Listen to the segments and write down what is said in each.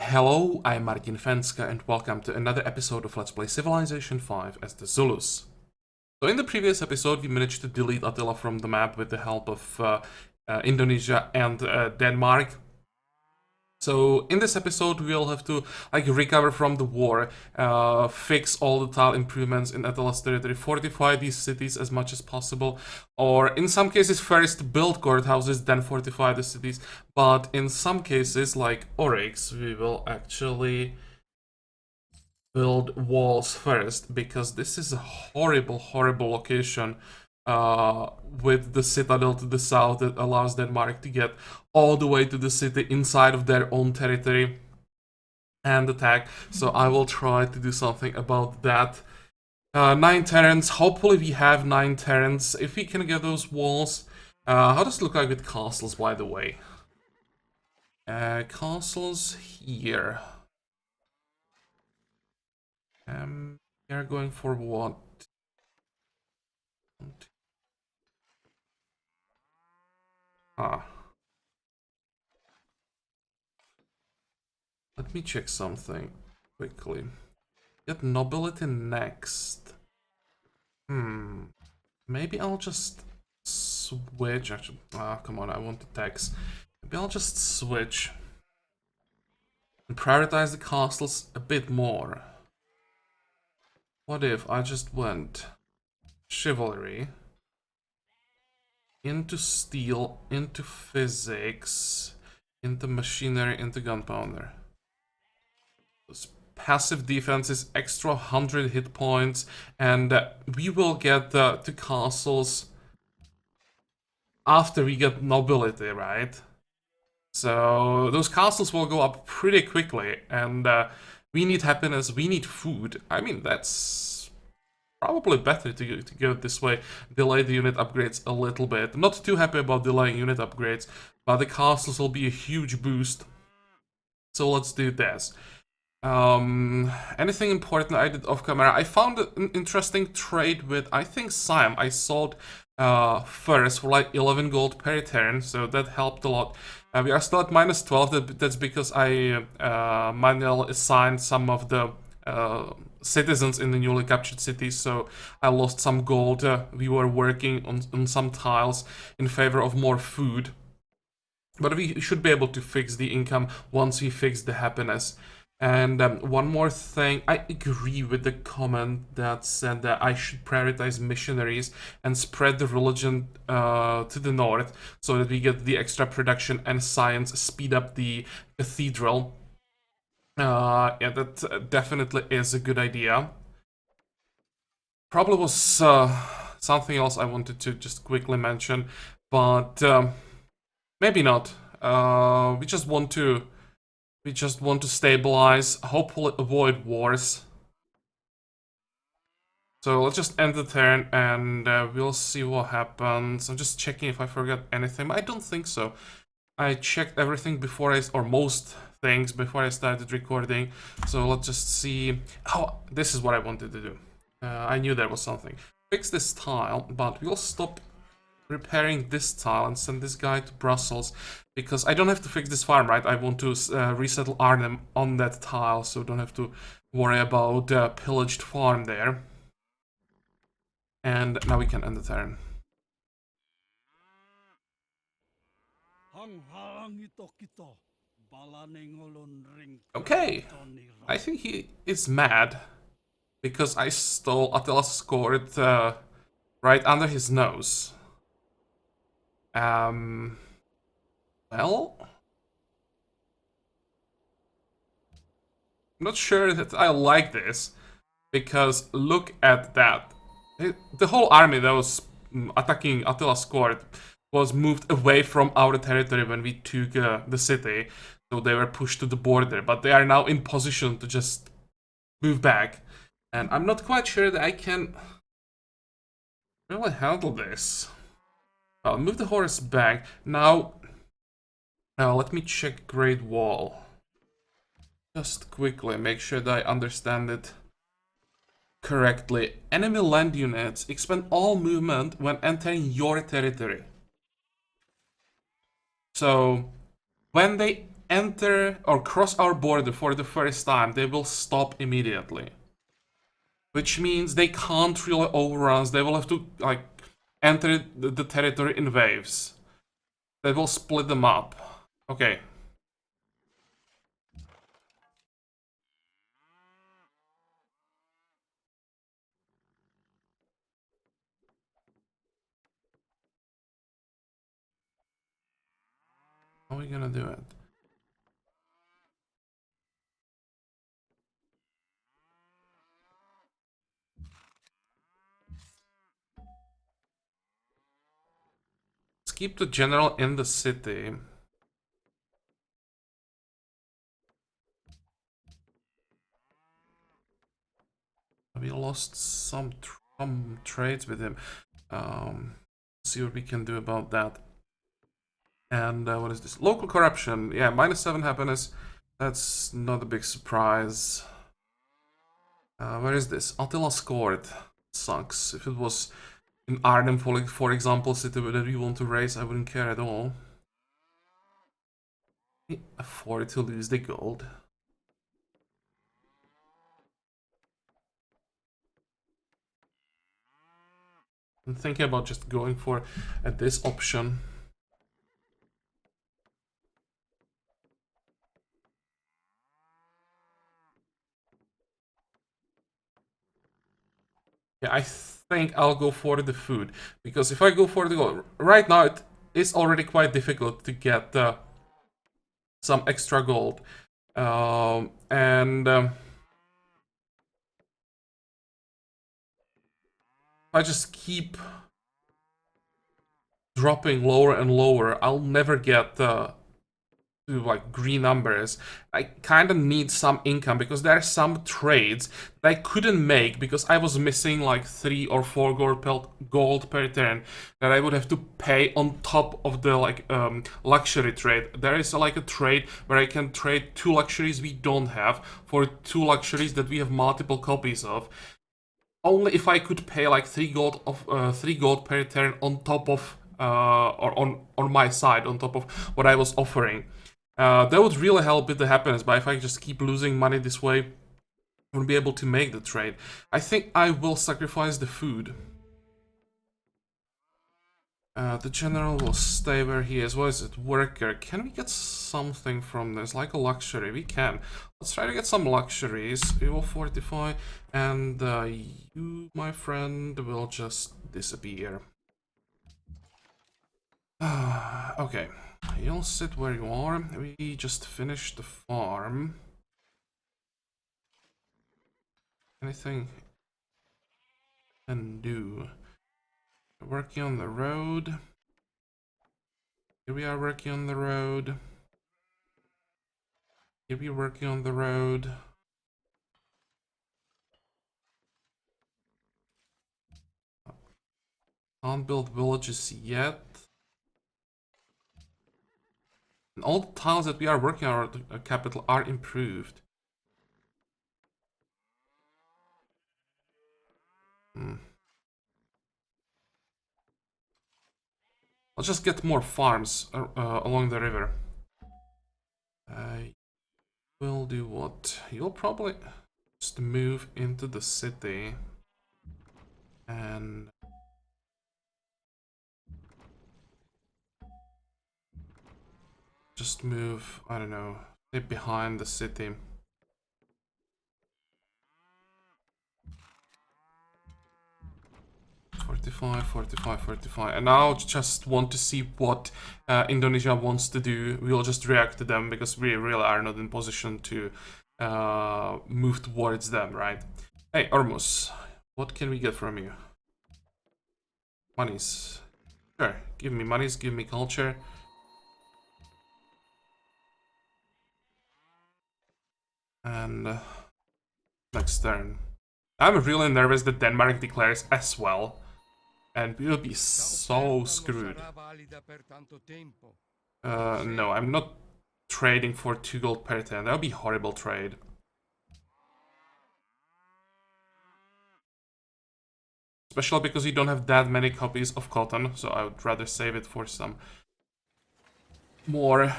Hello, I'm Martin Fencka and welcome to another episode of Let's Play Civilization 5 as the Zulus. So in the previous episode we managed to delete Attila from the map with the help of Indonesia and Denmark. So in this episode we'll have to recover from the war, fix all the tile improvements in Attila's territory, fortify these cities as much as possible, or in some cases first build courthouses, then fortify the cities, but in some cases like Oryx we will actually build walls first, because this is a horrible location with the citadel to the south that allows Denmark to get all the way to the city inside of their own territory and attack. So I will try to do something about that. 9 terrains, hopefully we have 9 terrains, if we can get those walls. How does it look like with castles, by the way? Castles here. We are going for what? Let me check something quickly. Get nobility next. Maybe I'll just switch. Actually, come on, I want the tax. Maybe I'll just switch and prioritize the castles a bit more. What if I just went chivalry into steel, into physics, into machinery, into gunpowder? Passive defense is extra 100 hit points, and we will get to castles after we get nobility, right? So those castles will go up pretty quickly, and we need happiness, we need food. I mean, that's probably better to go this way. Delay the unit upgrades a little bit. Not too happy about delaying unit upgrades, but the castles will be a huge boost. So let's do this. Anything important I did off camera? I found an interesting trade with, I think, Siam. I sold first for like 11 gold per turn, so that helped a lot. We are still at minus 12, that's because I manually assigned some of the citizens in the newly captured cities, so I lost some gold. We were working on some tiles in favor of more food. But we should be able to fix the income once we fix the happiness. And one more thing, I agree with the comment that said that I should prioritize missionaries and spread the religion to the north so that we get the extra production and science, speed up the cathedral. Yeah, that definitely is a good idea. Probably was something else I wanted to just quickly mention, but maybe not. We just want to stabilize, hopefully avoid wars. So let's just end the turn and we'll see what happens. I'm just checking if I forgot anything, but I don't think so. I checked everything before or most things before I started recording. So let's just see. Oh, this is what I wanted to do. I knew there was something. Fix this tile, but we'll stop repairing this tile and send this guy to Brussels, because I don't have to fix this farm, right? I want to resettle Arnhem on that tile, so don't have to worry about pillaged farm there. And now we can end the turn. Okay, I think he is mad because I stole Attila's court right under his nose. Well, I'm not sure that I like this, because look at that. The whole army that was attacking Attila's court was moved away from our territory when we took the city, so they were pushed to the border, but they are now in position to just move back. And I'm not quite sure that I can really handle this. I'll move the horse back. Now, let me check Great Wall. Just quickly, make sure that I understand it correctly. Enemy land units expend all movement when entering your territory. So, when they enter or cross our border for the first time, they will stop immediately. Which means they can't really overrun. They will have to, like, enter the territory in waves. They will split them up. Okay. How are we gonna do it? Let's keep the general in the city. We lost some trades with him. See what we can do about that. And what is this? Local corruption. Yeah, -7 happiness. That's not a big surprise. Where is this? Attila scored. Sucks. If it was in Arnhem, for example, city that we want to raise, I wouldn't care at all. We afford to lose the gold. I'm thinking about just going for this option. Yeah, I think I'll go for the food, because if I go for the gold, right now it is already quite difficult to get some extra gold. I just keep dropping lower and lower, I'll never get to like green numbers. I kind of need some income, because there are some trades that I couldn't make because I was missing like 3 or 4 gold per turn that I would have to pay on top of the like luxury trade. There is like a trade where I can trade 2 luxuries we don't have for 2 luxuries that we have multiple copies of. Only if I could pay like 3 gold per turn on top of or on my side, on top of what I was offering. That would really help with the happiness, but if I just keep losing money this way, I won't be able to make the trade. I think I will sacrifice the food. The general will stay where he is. What is it? Worker. Can we get something from this? Like a luxury? We can. Let's try to get some luxuries. We will fortify, and you, my friend, will just disappear. Okay. You'll sit where you are. We just finished the farm. Anything I can do? Working on the road. Here we are working on the road. Here we are working on the road. Can't build villages yet. And all the towns that we are working on our capital are improved. I'll just get more farms along the river. I will do what? You'll probably just move into the city and just move, I don't know, stay behind the city. Fortify. And now I just want to see what Indonesia wants to do. We'll just react to them because we really are not in position to move towards them, right? Hey, Ormus, what can we get from you? Monies. Sure, give me monies, give me culture. And next turn. I'm really nervous that Denmark declares as well. And we'll be so screwed. No, I'm not trading for 2 gold per turn. That would be a horrible trade. Especially because you don't have that many copies of cotton, so I would rather save it for some more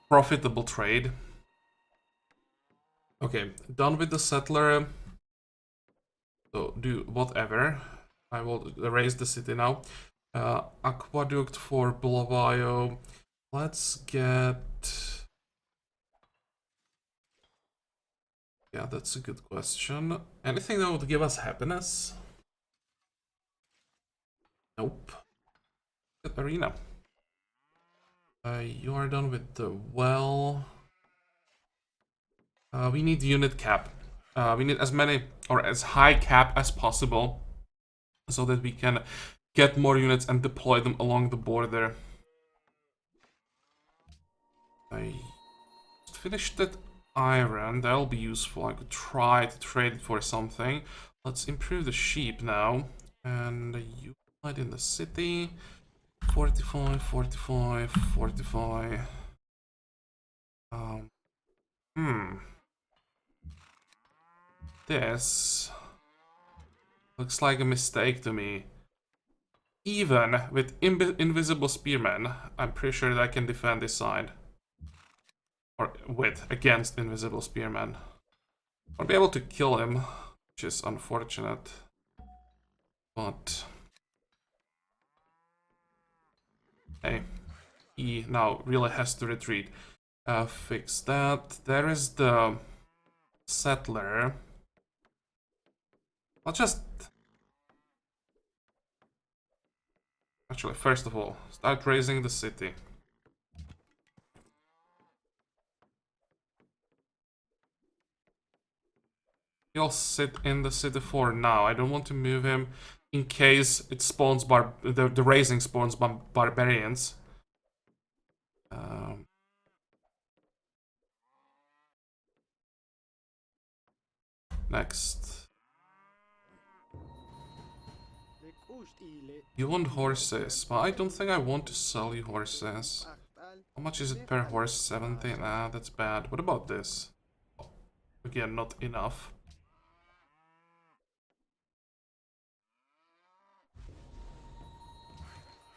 profitable trade. Okay, done with the settler. So do whatever. I will erase the city now. Aqueduct for Bulawayo. Let's get... Yeah, that's a good question. Anything that would give us happiness? Nope. Good arena. You are done with the well. We need unit cap. We need as many or as high cap as possible so that we can get more units and deploy them along the border. I finished that iron. That'll be useful. I could try to trade it for something. Let's improve the sheep now. And you fight in the city. 45, 45, 45. This looks like a mistake to me. Even with invisible spearmen, I'm pretty sure that I can defend this side. Or against invisible spearmen. I'll be able to kill him, which is unfortunate. But... hey, he now really has to retreat. Fix that. There is the settler. I'll just... actually, first of all, start raising the city. He'll sit in the city for now. I don't want to move him in case it spawns the raising spawns barbarians. Next. You want horses, but I don't think I want to sell you horses. How much is it per horse? 70? Nah, that's bad. What about this? Again, not enough.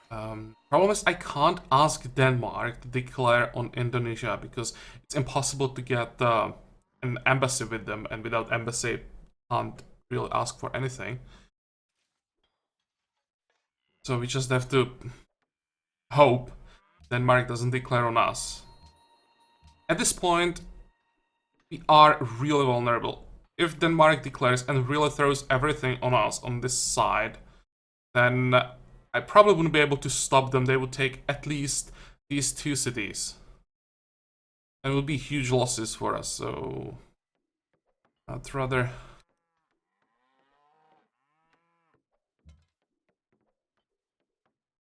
Problem is I can't ask Denmark to declare on Indonesia because it's impossible to get an embassy with them, and without embassy, can't really ask for anything. So we just have to hope Denmark doesn't declare on us. At this point, we are really vulnerable. If Denmark declares and really throws everything on us on this side, then I probably wouldn't be able to stop them. They would take at least these 2 cities. And it would be huge losses for us, so... I'd rather...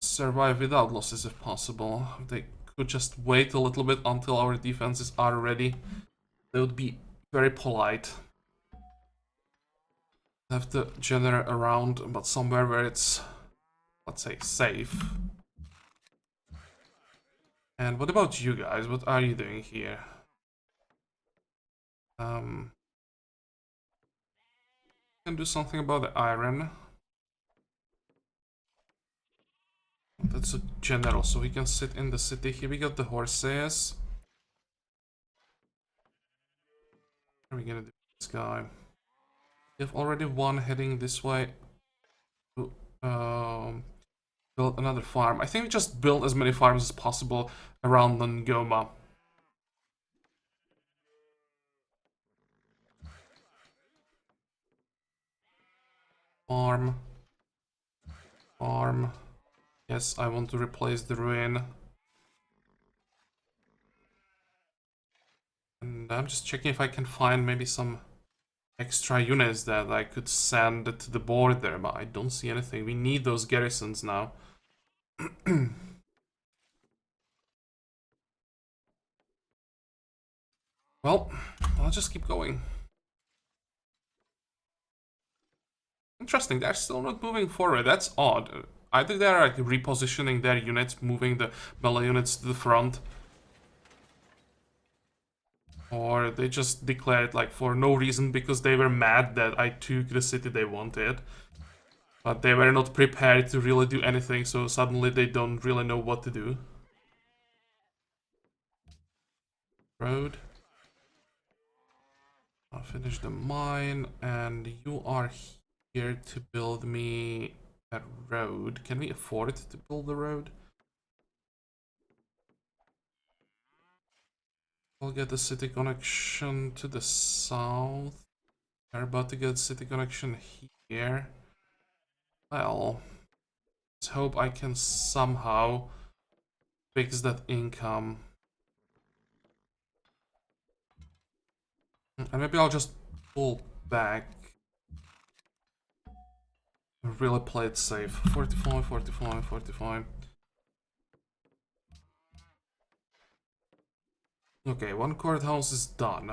survive without losses if possible. They could just wait a little bit until our defenses are ready. They would be very polite. Have to generate around, but somewhere where it's, let's say, safe. And what about you guys? What are you doing here? Can do something about the iron. That's a general, so he can sit in the city. Here we got the horses. What are we gonna do with this guy? We have already one heading this way. Build another farm. I think we just build as many farms as possible around Ngoma. Farm. Farm. Yes, I want to replace the ruin. And I'm just checking if I can find maybe some extra units that I could send to the border, but I don't see anything. We need those garrisons now. Well, I'll just keep going. Interesting, they're still not moving forward. That's odd. Either they're like repositioning their units, moving the melee units to the front, or they just declared like for no reason because they were mad that I took the city they wanted. But they were not prepared to really do anything, so suddenly they don't really know what to do. road. I'll finish the mine, and you are here to build me a road. Can we afford to build the road? We'll get the city connection to the south. We're about to get city connection here. Well, let's hope I can somehow fix that income. And maybe I'll just pull back. Really play it safe. 45, 45, 45. Okay, one courthouse is done.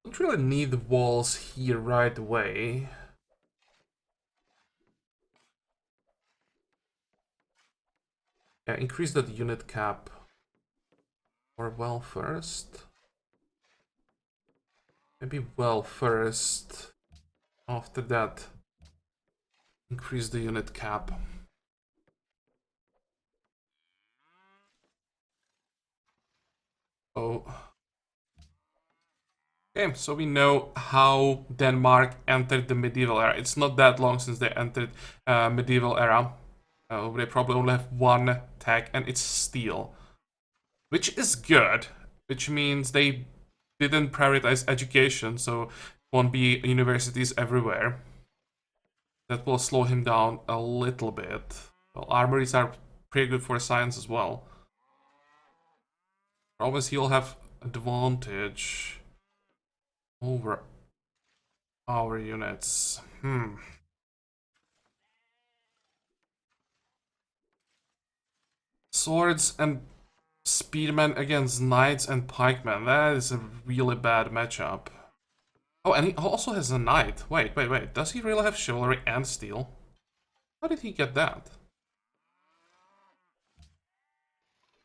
Don't really need the walls here right away. Yeah, increase that unit cap. Or well first. Maybe well first. After that, increase the unit cap. Oh. Okay, so we know how Denmark entered the medieval era. It's not that long since they entered medieval era. They probably only have one tech, and it's steel. Which is good. Which means they didn't prioritize education, so won't be universities everywhere. That will slow him down a little bit. Well, armories are pretty good for science as well. Always he'll have advantage over our units. Swords and spearmen against knights and pikemen. That is a really bad matchup. Oh, and he also has a knight. Wait. Does he really have chivalry and steel? How did he get that?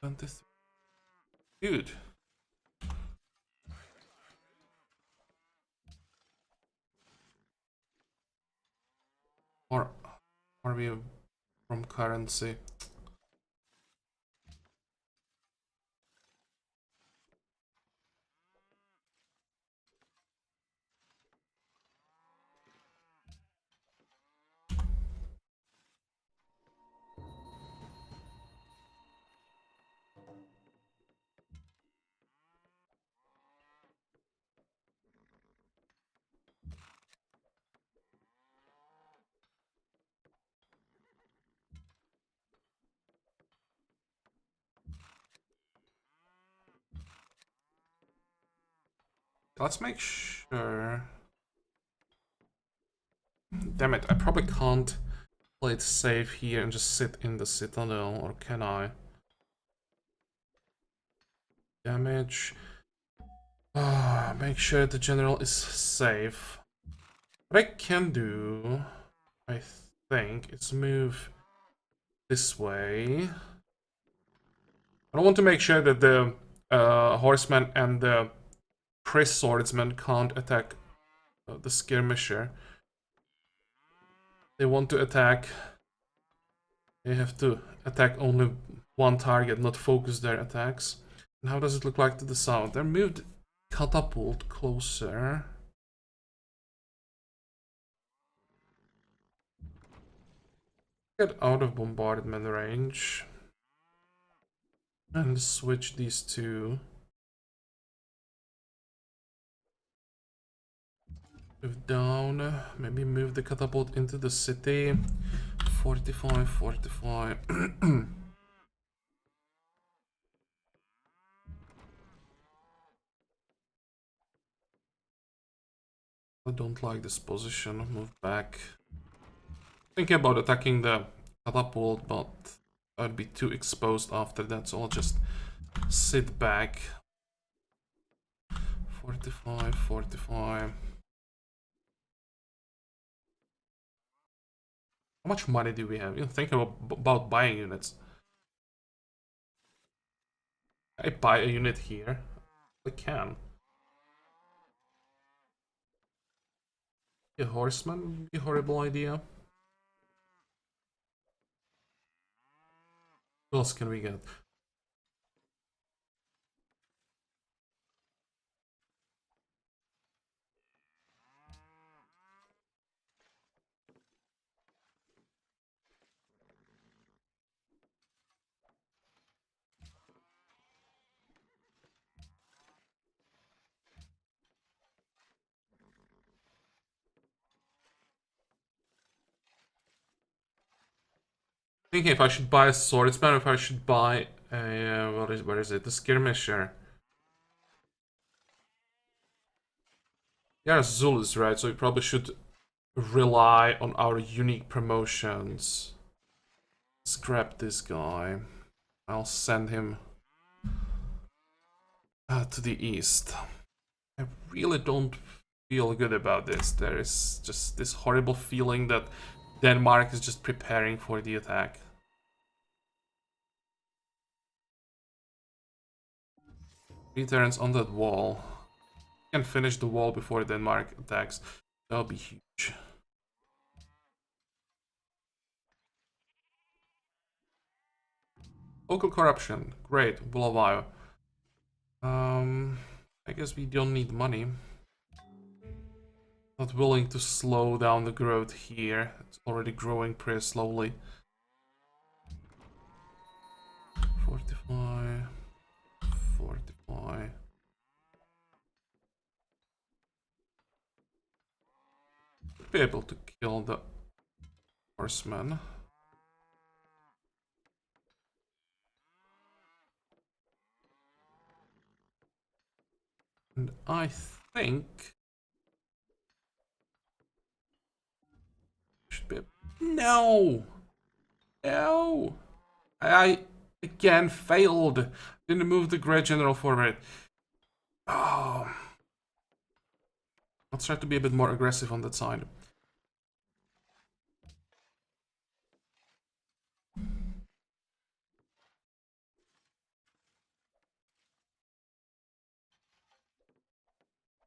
23. Dude. Or are we from currency? Let's make sure. Damn it, I probably can't play it safe here and just sit in the citadel, or can I? Damage. Make sure the general is safe. What I can do, I think, is move this way. I want to make sure that the horseman and the Chris swordsman can't attack the skirmisher. They want to attack. They have to attack only one target, not focus their attacks. And how does it look like to the south? They're moved catapult closer. Get out of bombardment range. And switch these two. Move down. Maybe move the catapult into the city. 45, 45. I don't like this position. Move back. Thinking about attacking the catapult, but I'd be too exposed after that, so I'll just sit back. 45, 45. How much money do we have? You know, think about buying units. I buy a unit here. I can. A horseman would be a horrible idea. What else can we get? thinking if I should buy a swordsman or if I should buy a... where is it? The skirmisher. Yeah, Zulus, right? So we probably should rely on our unique promotions. Let's grab this guy. I'll send him to the east. I really don't feel good about this. There is just this horrible feeling that Denmark is just preparing for the attack. 3 turns on that wall. Can finish the wall before Denmark attacks. That'll be huge. Local corruption. Great. Bulavio. I guess we don't need money. Not willing to slow down the growth here. It's already growing pretty slowly. Fortify. Fortify. Be able to kill the horseman. And I think should be. No! No! I again failed. Didn't move the Great General forward. Oh. Let's try to be a bit more aggressive on that side.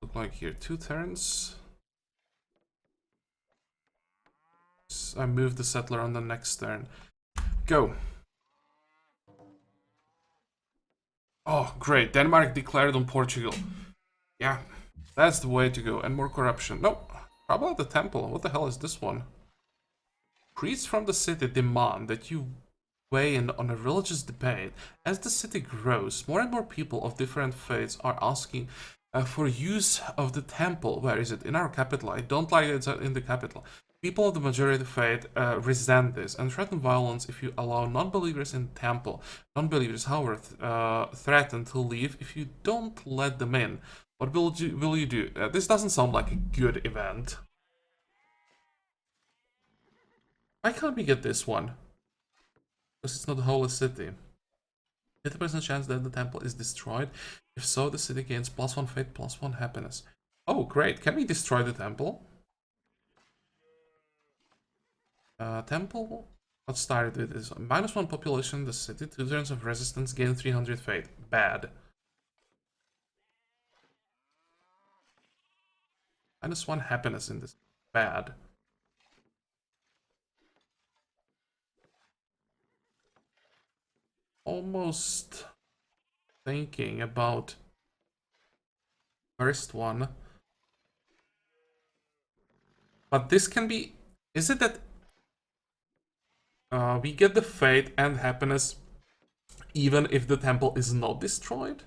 Look like here 2 turns. I move the settler on the next turn. Go. Oh, great. Denmark declared on Portugal. Yeah, that's the way to go. And more corruption. No. How about the temple? What the hell is this one? Priests from the city demand that you weigh in on a religious debate. As the city grows, more and more people of different faiths are asking for use of the temple. Where is it? In our capital. I don't like it in the capital. People of the majority faith resent this and threaten violence if you allow non-believers in the temple. Non-believers, however, threaten to leave if you don't let them in. What will you do? This doesn't sound like a good event. Why can't we get this one? Because it's not a holy city. 50% chance that the temple is destroyed. If so, the city gains +1 faith, +1 happiness. Oh, great. Can we destroy the temple? Temple? Let's start with this. -1 population, the city. 2 turns of resistance, gain 300 faith. Bad. -1 happiness in this. Bad. Almost thinking about first one. But this can be... Is it that we get the fate and happiness even if the temple is not destroyed?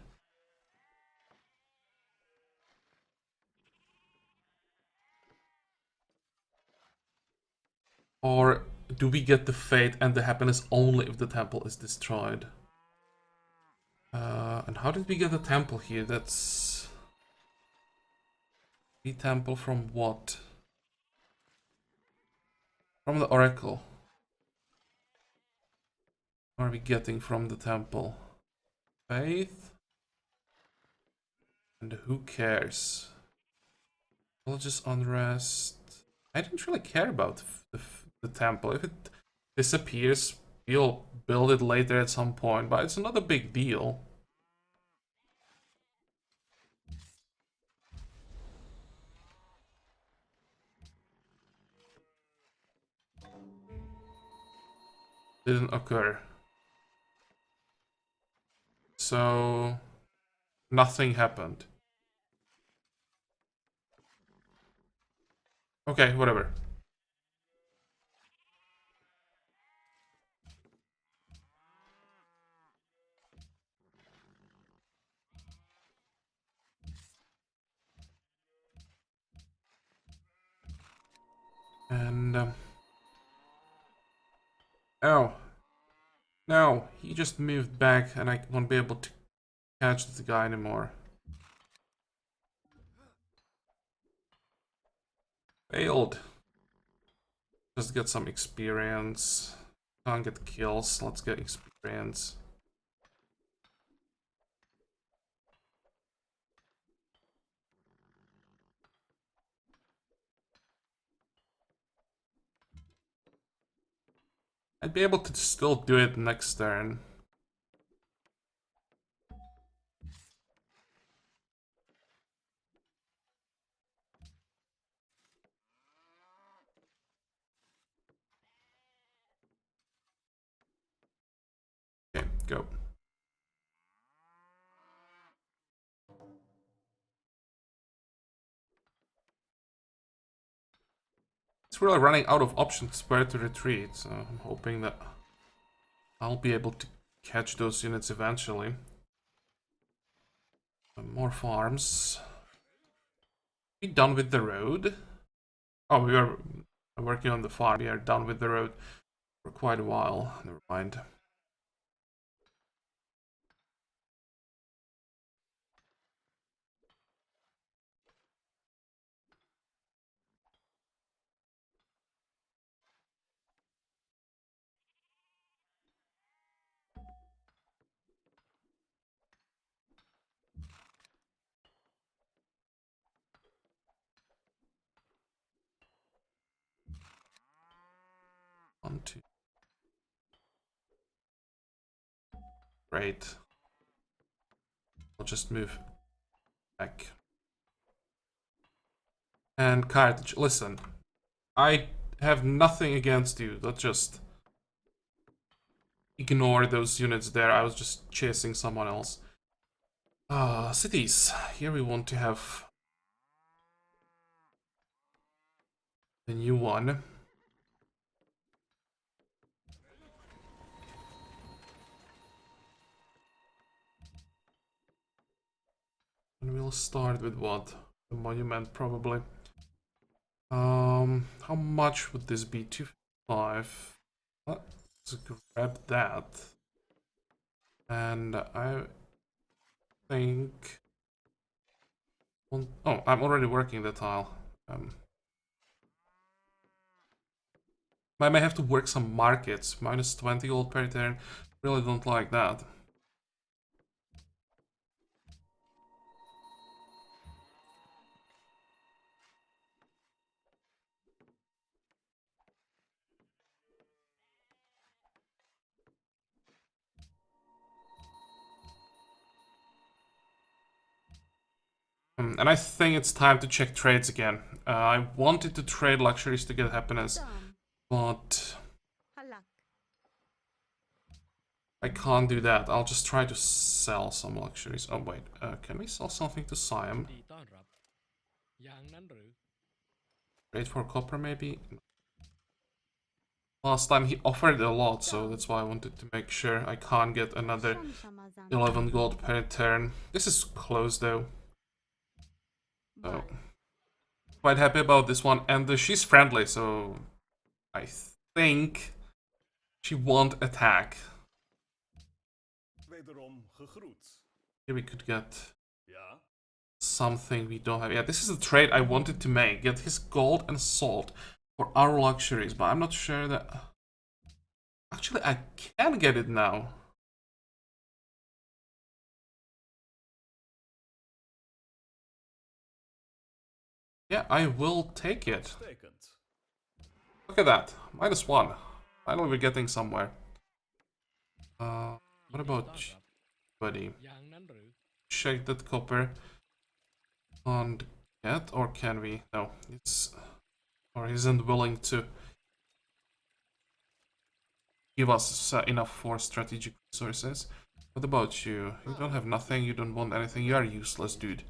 Or do we get the fate and the happiness only if the temple is destroyed? And how did we get the temple here? That's... The temple from what? From the oracle. What are we getting from the temple? Faith? And who cares? Religious unrest. I don't really care about the temple. If it disappears, we'll build it later at some point, but it's not a big deal. Didn't occur. So nothing happened. Okay, whatever. And oh, No, he just moved back and I won't be able to catch the guy anymore. Failed. Just get some experience. Can't get kills, let's get experience. I'd be able to still do it next turn. Okay, go. It's really running out of options where to retreat, so I'm hoping that I'll be able to catch those units eventually. More farms. We done with the road? Oh, we are working on the farm. We are done with the road for quite a while. Never mind. One, two. Great. I'll just move back. And Carthage, listen. I have nothing against you. Let's just ignore those units there. I was just chasing someone else. Cities. Here we want to have the new one. And we'll start with what? The monument, probably. How much would this be? 255. Let's grab that. And I think... Oh, I'm already working the tile. I may have to work some markets. Minus 20 gold per turn. Really don't like that. And I think it's time to check trades again. I wanted to trade luxuries to get happiness, but I can't do that. I'll just try to sell some luxuries. Oh wait, can we sell something to Siam? Trade for copper maybe? Last time he offered a lot, so that's why I wanted to make sure I can't get another 11 gold per turn. This is close though. So, quite happy about this one. And she's friendly, so I think she won't attack. Here we could get something we don't have. Yeah, this is the trade I wanted to make. Get his gold and salt for our luxuries, but I'm not sure that... Actually, I can get it now. Yeah, I will take it. Look at that. -1. Finally, we're getting somewhere. What about buddy? Check that copper. Can't get, or can we? No, it's... Or isn't willing to give us enough for strategic resources. What about you? You don't have nothing, you don't want anything, you are useless, dude.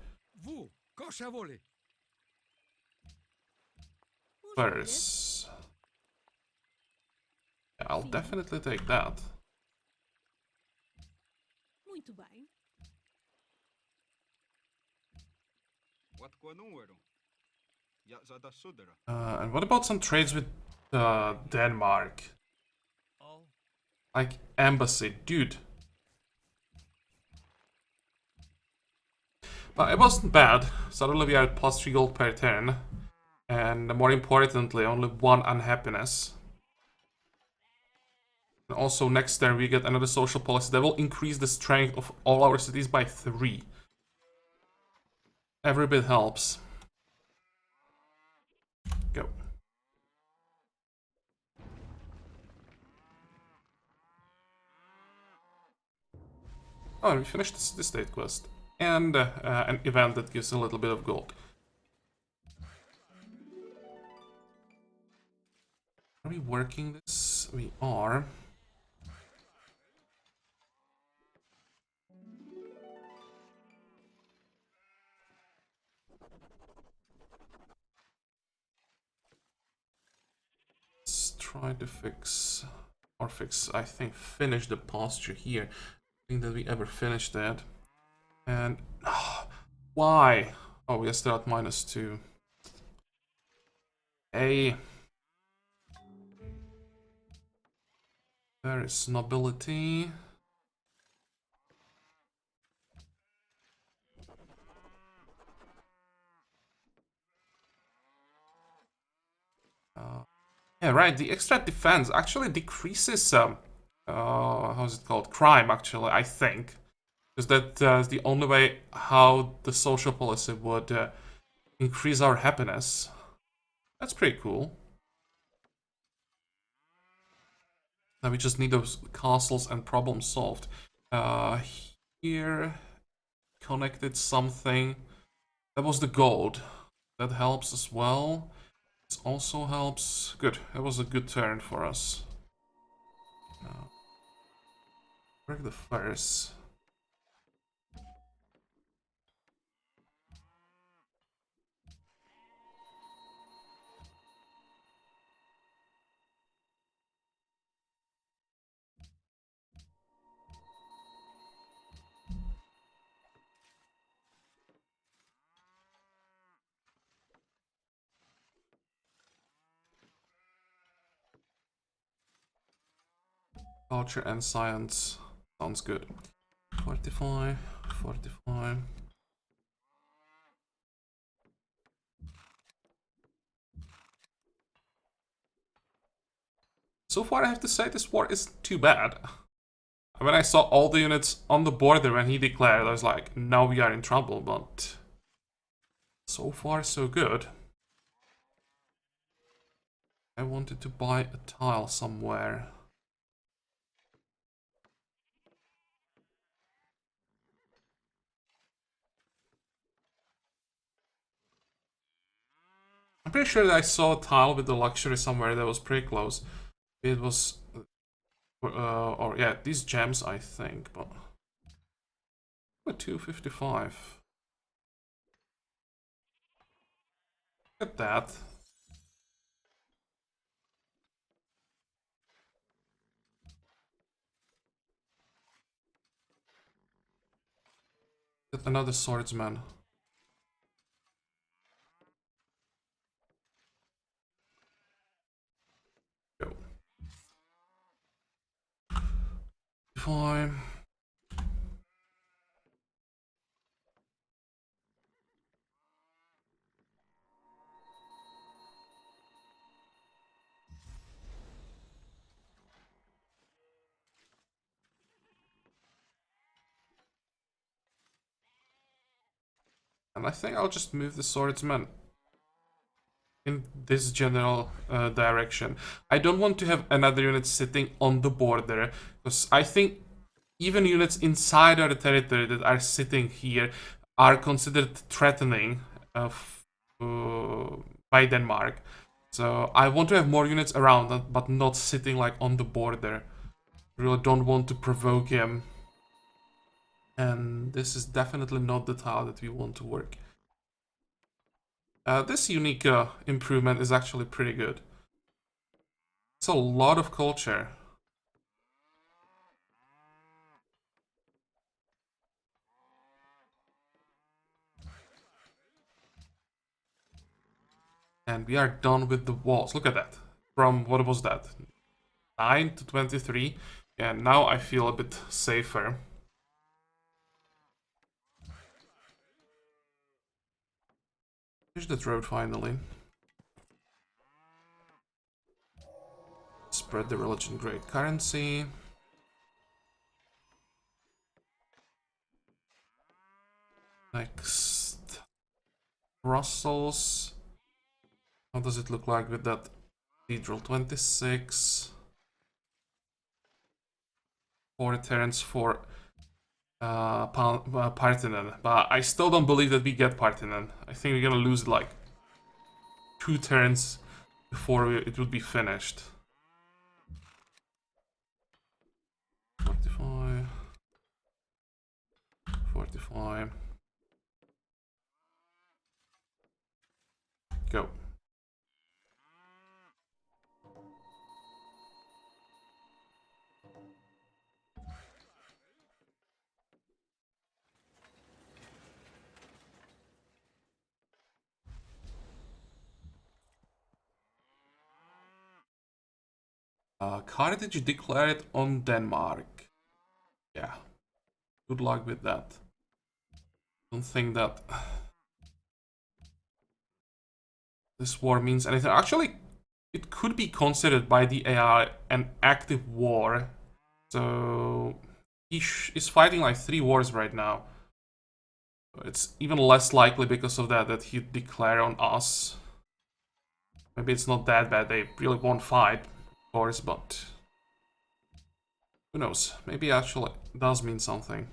First. Yeah, I'll definitely take that. And what about some trades with Denmark? Like, embassy, dude. But it wasn't bad. Suddenly we are at +3 gold per turn. And more importantly, only 1 unhappiness. And also next turn we get another social policy that will increase the strength of all our cities by 3. Every bit helps. Go. Oh, and we finished the state quest. And an event that gives a little bit of gold. Are we working this? We are. Let's try to fix, I think, finish the posture here. I think that we ever finished that. And why? Oh, we are still at -2. A. There is nobility. Yeah, right. The extra defense actually decreases how's it called? Crime, actually, I think. Because that's the only way how the social policy would increase our happiness. That's pretty cool. Now we just need those castles and problems solved. Here, connected something. That was the gold. That helps as well. This also helps. Good. That was a good turn for us. Break the fires. Culture and science. Sounds good. Fortify. Fortify. So far, I have to say this war isn't too bad. When I saw all the units on the border when he declared, I was like, now we are in trouble, but so far so good. I wanted to buy a tile somewhere. I'm pretty sure that I saw a tile with the luxury somewhere that was pretty close. It was, or yeah, these gems, I think, but 255. Look at that. Get another swordsman. Go. Fine. And I think I'll just move the swordsman in this general direction. I don't want to have another unit sitting on the border, because I think even units inside our territory that are sitting here are considered threatening by Denmark. So I want to have more units around, but not sitting like on the border. Really don't want to provoke him. And this is definitely not the tile that we want to work. This unique improvement is actually pretty good. It's a lot of culture. And we are done with the walls. Look at that. From, what was that? 9 to 23. Yeah, now I feel a bit safer. Here's that road finally. Spread the religion, great currency. Next, Brussels. How does it look like with that Cathedral 26? 4 turns for Parthenon, but I still don't believe that we get Parthenon. I think we're gonna lose like 2 turns before it would be finished. 45, 45. Go. Carthage declared on Denmark. Yeah. Good luck with that. Don't think that this war means anything. Actually, it could be considered by the AI an active war. So he is fighting like 3 wars right now. It's even less likely because of that he'd declare on us. Maybe it's not that bad. They really won't fight, of course, but who knows? Maybe actually it does mean something.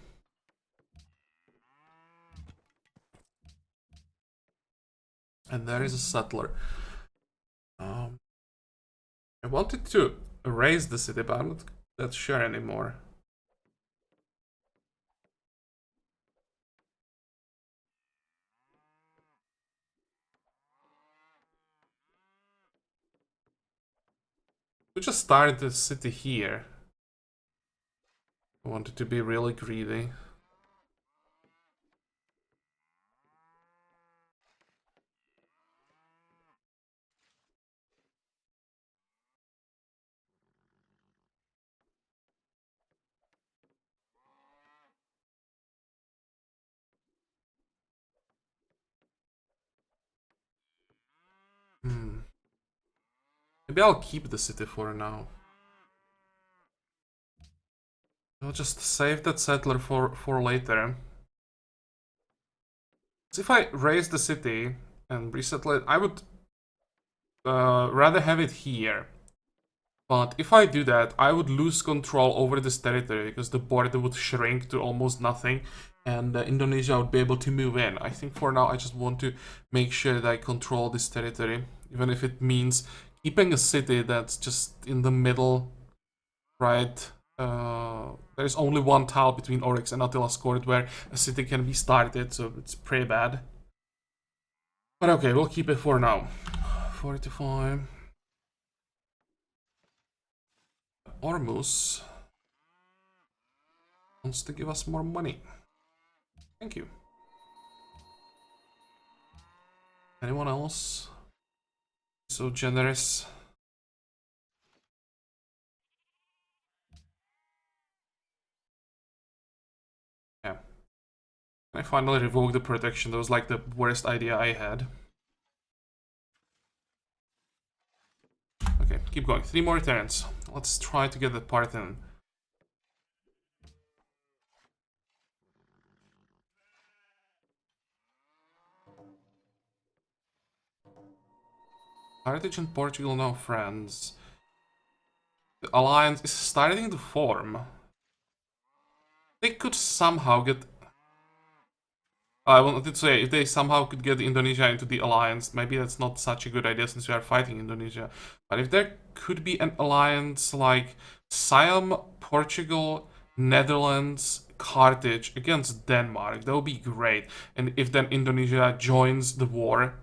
And there is a settler. I wanted to erase the city, but I'm not that sure anymore. We just started the city here. I wanted to be really greedy. Maybe I'll keep the city for now. I'll just save that settler for later. If I raise the city and resettle it, I would rather have it here. But if I do that, I would lose control over this territory because the border would shrink to almost nothing and Indonesia would be able to move in. I think for now I just want to make sure that I control this territory, even if it means keeping a city that's just in the middle, right? There's only one tile between Oryx and Attila's court where a city can be started, so it's pretty bad. But okay, we'll keep it for now. 45. Ormus wants to give us more money. Thank you. Anyone else? So generous. Yeah. I finally revoked the protection. That was like the worst idea I had. Okay, keep going. 3 more turns. Let's try to get the Parthen. Carthage and Portugal now friends. The alliance is starting to form. They could somehow get... I wanted to say, if they somehow could get Indonesia into the alliance, maybe that's not such a good idea since we are fighting Indonesia. But if there could be an alliance like Siam, Portugal, Netherlands, Carthage against Denmark, that would be great. And if then Indonesia joins the war...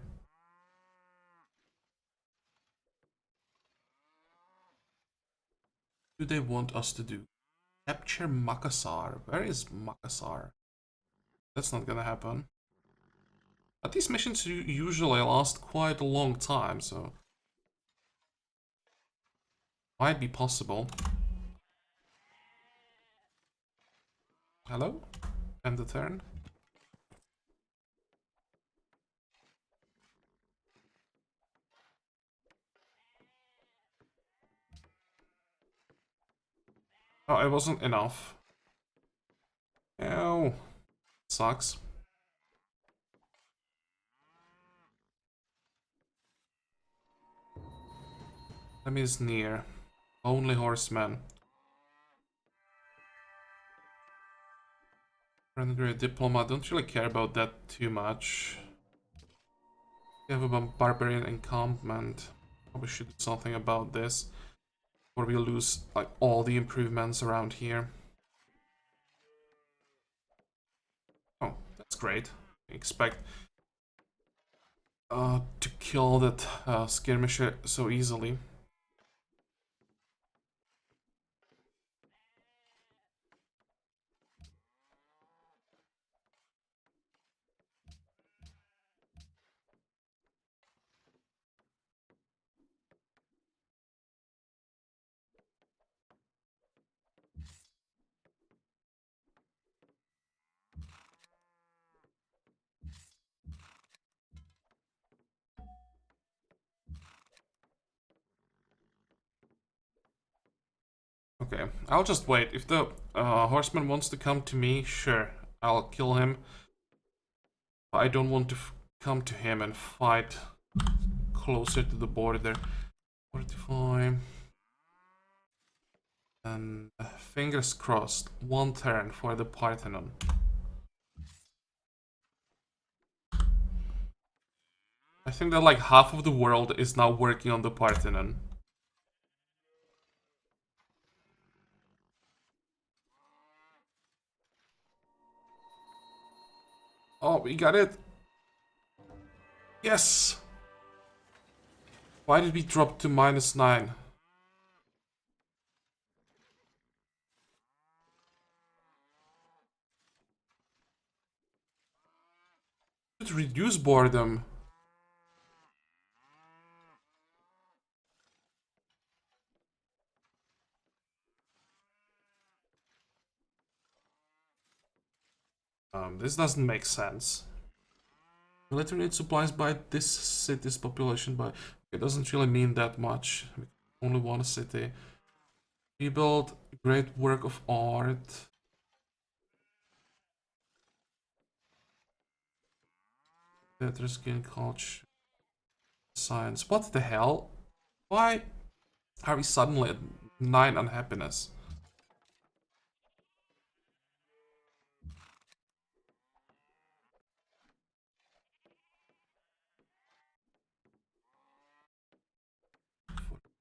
What do they want us to do? Capture Makassar. Where is Makassar? That's not gonna happen. But these missions usually last quite a long time, so... Might be possible. Hello? End the turn. Oh, it wasn't enough. Ew. Sucks. Enemy is near. Only horsemen. Friendly diplomat. Don't really care about that too much. We have a barbarian encampment. Probably should do something about this. Or we lose like all the improvements around here. Oh, that's great. I expect to kill that skirmisher so easily. Okay, I'll just wait. If the horseman wants to come to me, sure, I'll kill him. I don't want to come to him and fight closer to the border. 45. And fingers crossed, one turn for the Parthenon. I think that like half of the world is now working on the Parthenon. Oh, we got it. Yes! Why did we drop to -9? Should reduce boredom. This doesn't make sense. Military aid supplies by this city's population, but it doesn't really mean that much. Only one city. Rebuild, great work of art. Theater, skin, culture, science. What the hell? Why are we suddenly at 9 unhappiness?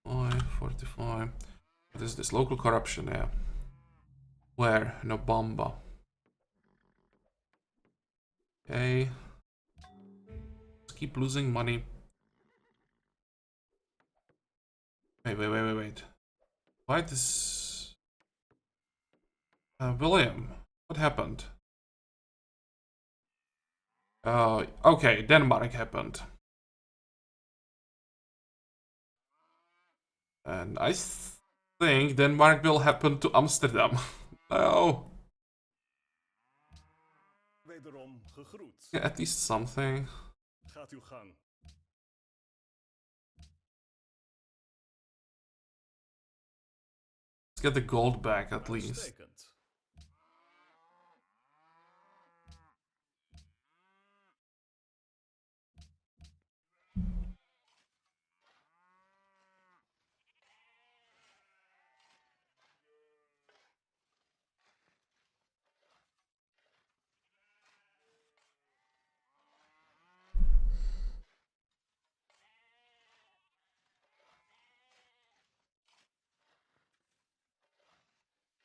Forty-five, 45. What is this? Local corruption, yeah. Where? No bomba. Okay. Let's keep losing money. Wait. Why this... William, what happened? Okay, Denmark happened. And I think Denmark will happen to Amsterdam. No. Yeah, at least something. Gaat uw gang. Let's get the gold back at least. Uitstekend.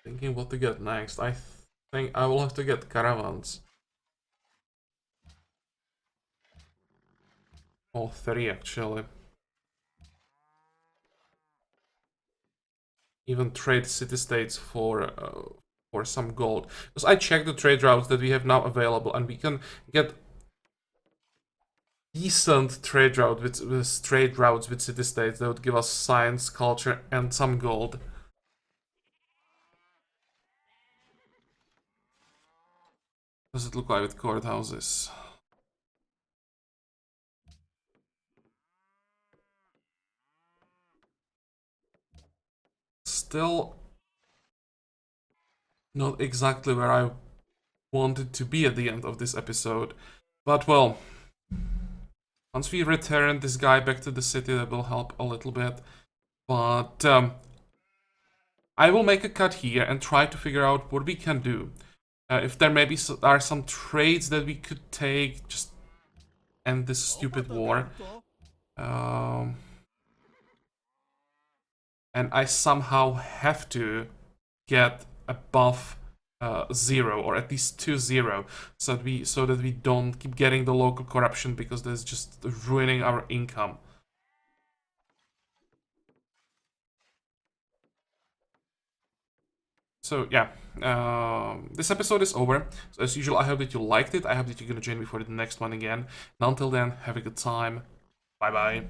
Thinking what to get next. I think I will have to get caravans. All 3 actually. Even trade city-states for some gold. Because I checked the trade routes that we have now available, and we can get decent trade routes with city-states that would give us science, culture, and some gold. Does it look like with courthouses? Still not exactly where I wanted to be at the end of this episode. But well, once we return this guy back to the city, that will help a little bit. But I will make a cut here and try to figure out what we can do. If there maybe are some trades that we could take, just end this stupid war. And I somehow have to get above 0, or at least 2-0, so that we don't keep getting the local corruption, because that's just ruining our income. So yeah, this episode is over. So as usual, I hope that you liked it. I hope that you're gonna join me for the next one again. And until then, have a good time. Bye bye.